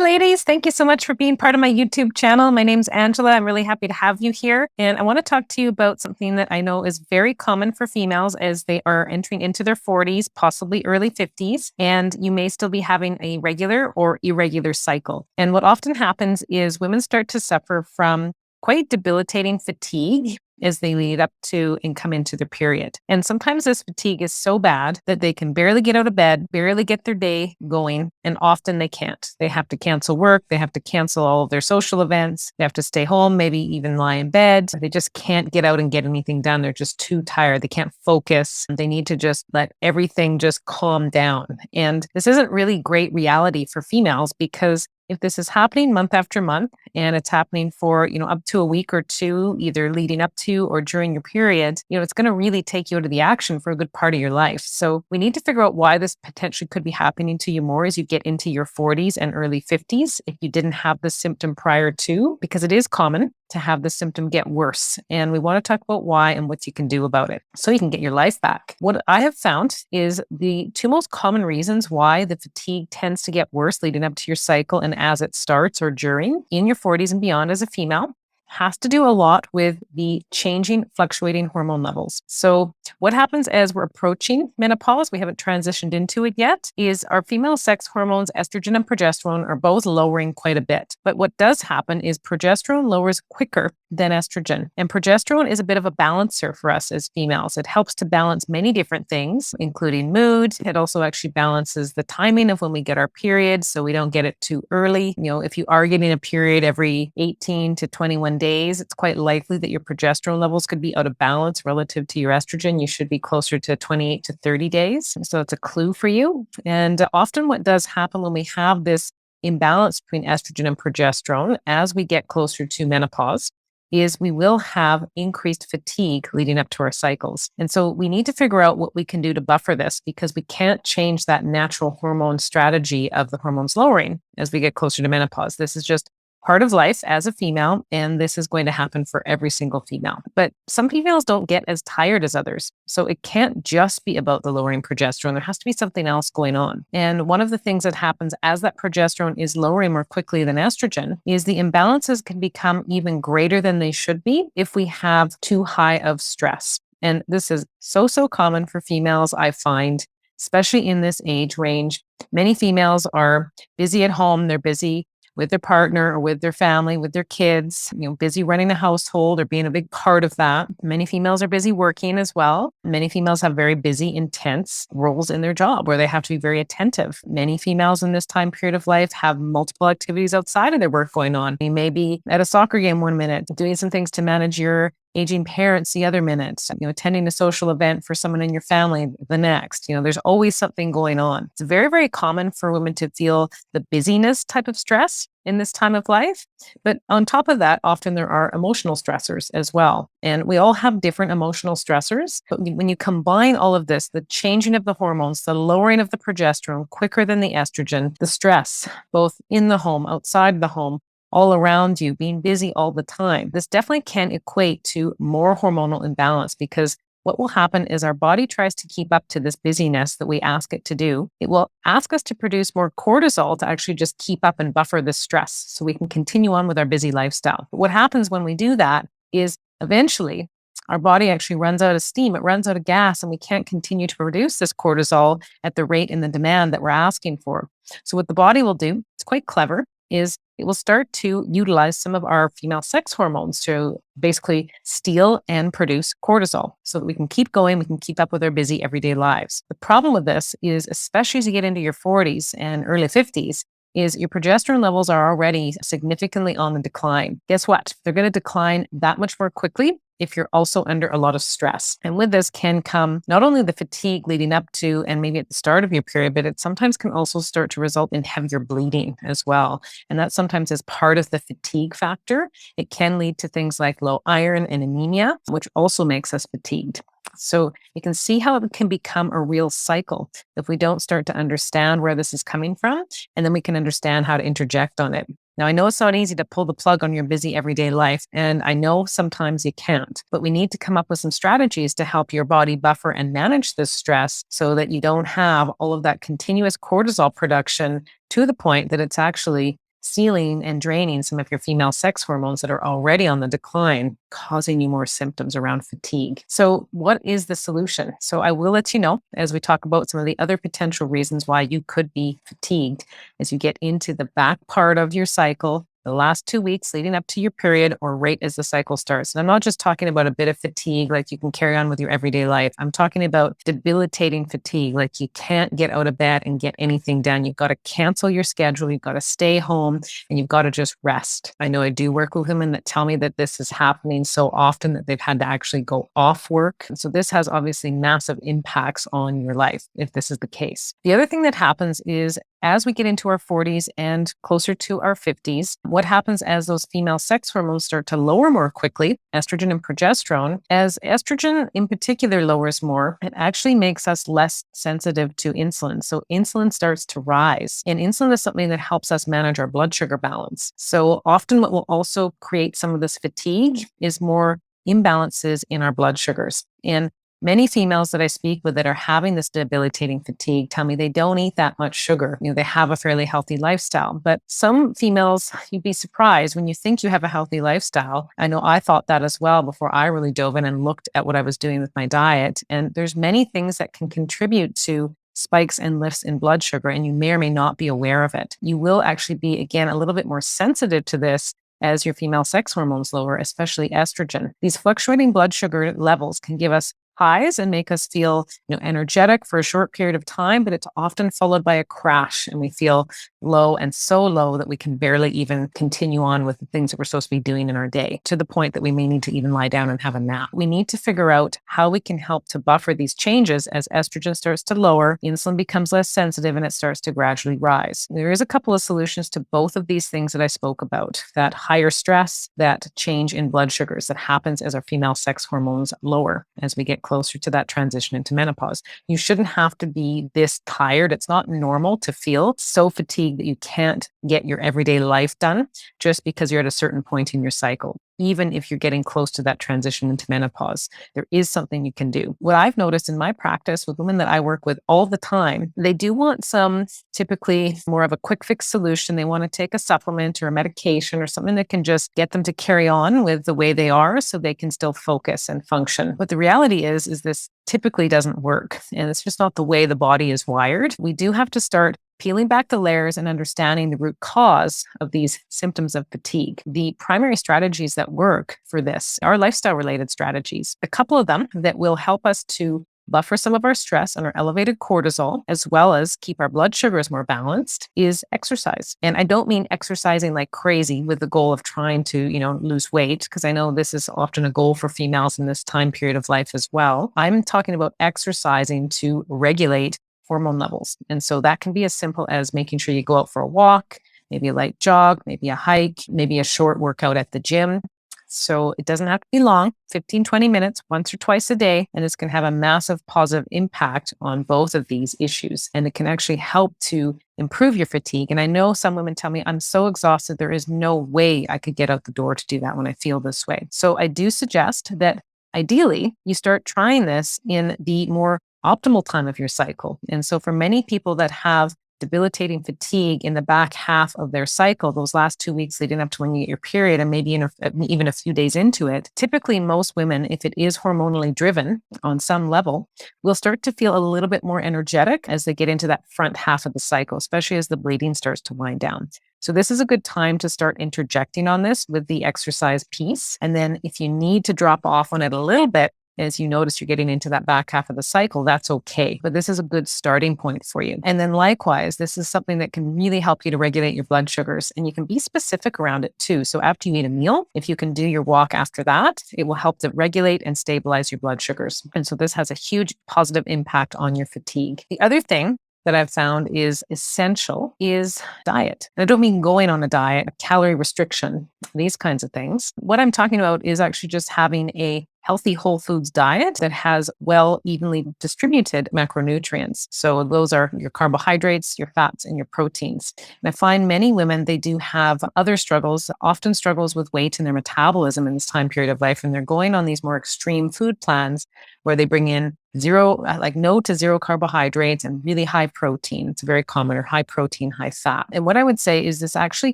ladies. Thank you so much for being part of my YouTube channel. My name's Angela. I'm really happy to have you here. And I want to talk to you about something that I know is very common for females as they are entering into their 40s, possibly early 50s, and you may still be having a regular or irregular cycle. And what often happens is women start to suffer from quite debilitating fatigue as they lead up to and come into their period. And sometimes this fatigue is so bad that they can barely get out of bed, barely get their day going, and often they can't. They have to cancel work, they have to cancel all of their social events, they have to stay home, maybe even lie in bed. They just can't get out and get anything done. They're just too tired. They can't focus. They need to just let everything just calm down. And this isn't really great reality for females because if this is happening month after month and it's happening for, up to a week or two, either leading up to or during your period, it's going to really take you out of the action for a good part of your life. So we need to figure out why this potentially could be happening to you more as you get into your 40s and early 50s if you didn't have the symptom prior to, because it is common to have the symptom get worse. And we want to talk about why and what you can do about it so you can get your life back. What I have found is the two most common reasons why the fatigue tends to get worse leading up to your cycle and as it starts or during in your 40s and beyond as a female has to do a lot with the changing, fluctuating hormone levels. So what happens as we're approaching menopause, we haven't transitioned into it yet, is our female sex hormones, estrogen and progesterone, are both lowering quite a bit. But what does happen is progesterone lowers quicker than estrogen. And progesterone is a bit of a balancer for us as females. It helps to balance many different things, including mood. It also actually balances the timing of when we get our period so we don't get it too early. If you are getting a period every 18 to 21 days, it's quite likely that your progesterone levels could be out of balance relative to your estrogen. You should be closer to 28 to 30 days. So it's a clue for you. And often what does happen when we have this imbalance between estrogen and progesterone as we get closer to menopause is we will have increased fatigue leading up to our cycles. And so we need to figure out what we can do to buffer this because we can't change that natural hormone strategy of the hormones lowering as we get closer to menopause. This is just part of life as a female, and this is going to happen for every single female. But some females don't get as tired as others. So it can't just be about the lowering progesterone. There has to be something else going on. And one of the things that happens as that progesterone is lowering more quickly than estrogen is the imbalances can become even greater than they should be if we have too high of stress. And this is so common for females, I find, especially in this age range. Many females are busy at home. They're busy with their partner or with their family, with their kids, busy running a household or being a big part of that. Many females are busy working as well. Many females have very busy, intense roles in their job where they have to be very attentive. Many females in this time period of life have multiple activities outside of their work going on. You may be at a soccer game one minute, doing some things to manage your aging parents the other minute, attending a social event for someone in your family the next. There's always something going on. It's very, very common for women to feel the busyness type of stress in this time of life. But on top of that, often there are emotional stressors as well. And we all have different emotional stressors. But when you combine all of this, the changing of the hormones, the lowering of the progesterone quicker than the estrogen, the stress, both in the home, outside the home, all around you, being busy all the time. This definitely can equate to more hormonal imbalance because what will happen is our body tries to keep up to this busyness that we ask it to do. It will ask us to produce more cortisol to actually just keep up and buffer the stress so we can continue on with our busy lifestyle. But what happens when we do that is eventually our body actually runs out of steam, it runs out of gas, and we can't continue to produce this cortisol at the rate and the demand that we're asking for. So what the body will do, it's quite clever, is it will start to utilize some of our female sex hormones to basically steal and produce cortisol so that we can keep going, we can keep up with our busy everyday lives. The problem with this is, especially as you get into your 40s and early 50s, is your progesterone levels are already significantly on the decline. Guess what? They're going to decline that much more quickly if you're also under a lot of stress. And with this can come not only the fatigue leading up to and maybe at the start of your period, but it sometimes can also start to result in heavier bleeding as well. And that sometimes is part of the fatigue factor. It can lead to things like low iron and anemia, which also makes us fatigued. So you can see how it can become a real cycle if we don't start to understand where this is coming from, and then we can understand how to interject on it. Now, I know it's not easy to pull the plug on your busy everyday life, and I know sometimes you can't, but we need to come up with some strategies to help your body buffer and manage this stress so that you don't have all of that continuous cortisol production to the point that it's actually stealing and draining some of your female sex hormones that are already on the decline, causing you more symptoms around fatigue. So, what is the solution? So, I will let you know as we talk about some of the other potential reasons why you could be fatigued as you get into the back part of your cycle, the last 2 weeks leading up to your period, or right as the cycle starts. And I'm not just talking about a bit of fatigue like you can carry on with your everyday life. I'm talking about debilitating fatigue, like you can't get out of bed and get anything done. You've got to cancel your schedule, you've got to stay home, and you've got to just rest. I know I do work with women that tell me that this is happening so often that they've had to actually go off work. And so this has obviously massive impacts on your life if this is the case. The other thing that happens is as we get into our 40s and closer to our 50s, what happens as those female sex hormones start to lower more quickly, estrogen and progesterone, as estrogen in particular lowers more, it actually makes us less sensitive to insulin. So insulin starts to rise. And insulin is something that helps us manage our blood sugar balance. So often what will also create some of this fatigue is more imbalances in our blood sugars. And many females that I speak with that are having this debilitating fatigue tell me they don't eat that much sugar. They have a fairly healthy lifestyle. But some females, you'd be surprised when you think you have a healthy lifestyle. I know I thought that as well before I really dove in and looked at what I was doing with my diet. And there's many things that can contribute to spikes and lifts in blood sugar, and you may or may not be aware of it. You will actually be, again, a little bit more sensitive to this as your female sex hormones lower, especially estrogen. These fluctuating blood sugar levels can give us highs and make us feel, energetic for a short period of time, but it's often followed by a crash and we feel low and so low that we can barely even continue on with the things that we're supposed to be doing in our day, to the point that we may need to even lie down and have a nap. We need to figure out how we can help to buffer these changes as estrogen starts to lower, insulin becomes less sensitive, and it starts to gradually rise. There is a couple of solutions to both of these things that I spoke about, that higher stress, that change in blood sugars that happens as our female sex hormones lower as we get closer to that transition into menopause. You shouldn't have to be this tired. It's not normal to feel so fatigued that you can't get your everyday life done just because you're at a certain point in your cycle. Even if you're getting close to that transition into menopause, there is something you can do. What I've noticed in my practice with women that I work with all the time, they do want some typically more of a quick fix solution. They want to take a supplement or a medication or something that can just get them to carry on with the way they are so they can still focus and function. But the reality is this typically doesn't work. And it's just not the way the body is wired. We do have to start peeling back the layers and understanding the root cause of these symptoms of fatigue. The primary strategies that work for this are lifestyle-related strategies. A couple of them that will help us to buffer some of our stress and our elevated cortisol, as well as keep our blood sugars more balanced, is exercise. And I don't mean exercising like crazy with the goal of trying to, lose weight, because I know this is often a goal for females in this time period of life as well. I'm talking about exercising to regulate hormone levels. And so that can be as simple as making sure you go out for a walk, maybe a light jog, maybe a hike, maybe a short workout at the gym. So it doesn't have to be long, 15, 20 minutes, once or twice a day, and it's going to have a massive positive impact on both of these issues. And it can actually help to improve your fatigue. And I know some women tell me, I'm so exhausted, there is no way I could get out the door to do that when I feel this way. So I do suggest that ideally you start trying this in the more optimal time of your cycle. And so for many people that have debilitating fatigue in the back half of their cycle, those last 2 weeks leading up to when you get your period, and maybe even a few days into it, typically most women, if it is hormonally driven on some level, will start to feel a little bit more energetic as they get into that front half of the cycle, especially as the bleeding starts to wind down. So this is a good time to start interjecting on this with the exercise piece. And then if you need to drop off on it a little bit, as you notice you're getting into that back half of the cycle, that's okay. But this is a good starting point for you. And then likewise, this is something that can really help you to regulate your blood sugars. And you can be specific around it too. So after you eat a meal, if you can do your walk after that, it will help to regulate and stabilize your blood sugars. And so this has a huge positive impact on your fatigue. The other thing that I've found is essential is diet. And I don't mean going on a diet, calorie restriction, these kinds of things. What I'm talking about is actually just having a healthy whole foods diet that has well evenly distributed macronutrients. So those are your carbohydrates, your fats, and your proteins. And I find many women, they do have other struggles, often struggles with weight and their metabolism in this time period of life. And they're going on these more extreme food plans where they bring in no to zero carbohydrates and really high protein. It's very common, or high protein, high fat. And what I would say is this actually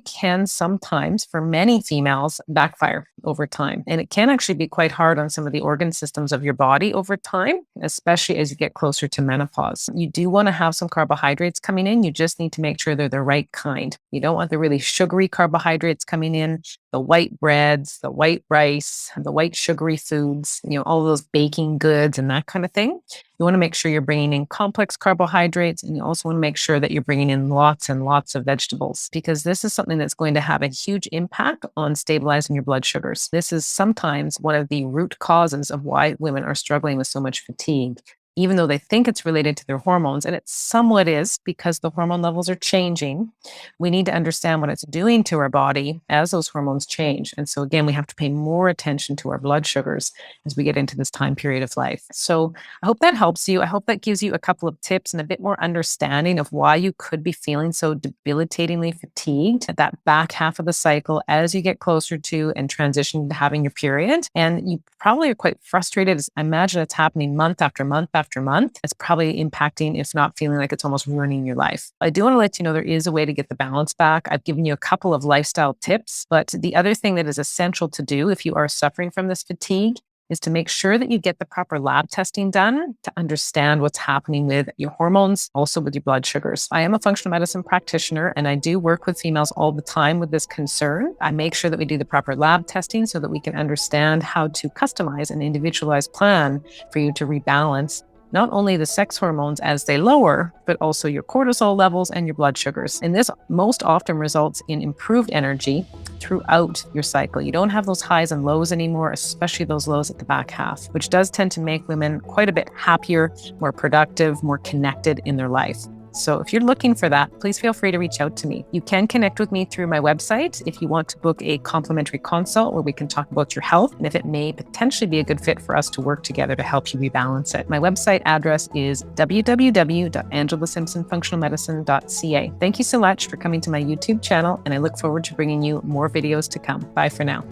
can sometimes, for many females, backfire over time. And it can actually be quite hard on some of the organ systems of your body over time, especially as you get closer to menopause. You do want to have some carbohydrates coming in. You just need to make sure they're the right kind. You don't want the really sugary carbohydrates coming in, the white breads, the white rice, the white sugary foods, all of those baking goods and that kind of thing. You want to make sure you're bringing in complex carbohydrates, and you also want to make sure that you're bringing in lots and lots of vegetables, because this is something that's going to have a huge impact on stabilizing your blood sugars. This is sometimes one of the root causes of why women are struggling with so much fatigue, even though they think it's related to their hormones, and it somewhat is because the hormone levels are changing. We need to understand what it's doing to our body as those hormones change. And so again, we have to pay more attention to our blood sugars as we get into this time period of life. So I hope that helps you. I hope that gives you a couple of tips and a bit more understanding of why you could be feeling so debilitatingly fatigued at that back half of the cycle as you get closer to and transition to having your period. And you probably are quite frustrated. I imagine it's happening month after month after month. It's probably impacting, if not feeling like it's almost ruining your life. I do want to let you know there is a way to get the balance back. I've given you a couple of lifestyle tips, but the other thing that is essential to do if you are suffering from this fatigue is to make sure that you get the proper lab testing done to understand what's happening with your hormones, also with your blood sugars. I am a functional medicine practitioner, and I do work with females all the time with this concern. I make sure that we do the proper lab testing so that we can understand how to customize an individualized plan for you to rebalance not only the sex hormones as they lower, but also your cortisol levels and your blood sugars. And this most often results in improved energy throughout your cycle. You don't have those highs and lows anymore, especially those lows at the back half, which does tend to make women quite a bit happier, more productive, more connected in their life. So if you're looking for that, please feel free to reach out to me. You can connect with me through my website if you want to book a complimentary consult where we can talk about your health and if it may potentially be a good fit for us to work together to help you rebalance it. My website address is www.angelasimpsonfunctionalmedicine.ca. Thank you so much for coming to my YouTube channel, and I look forward to bringing you more videos to come. Bye for now.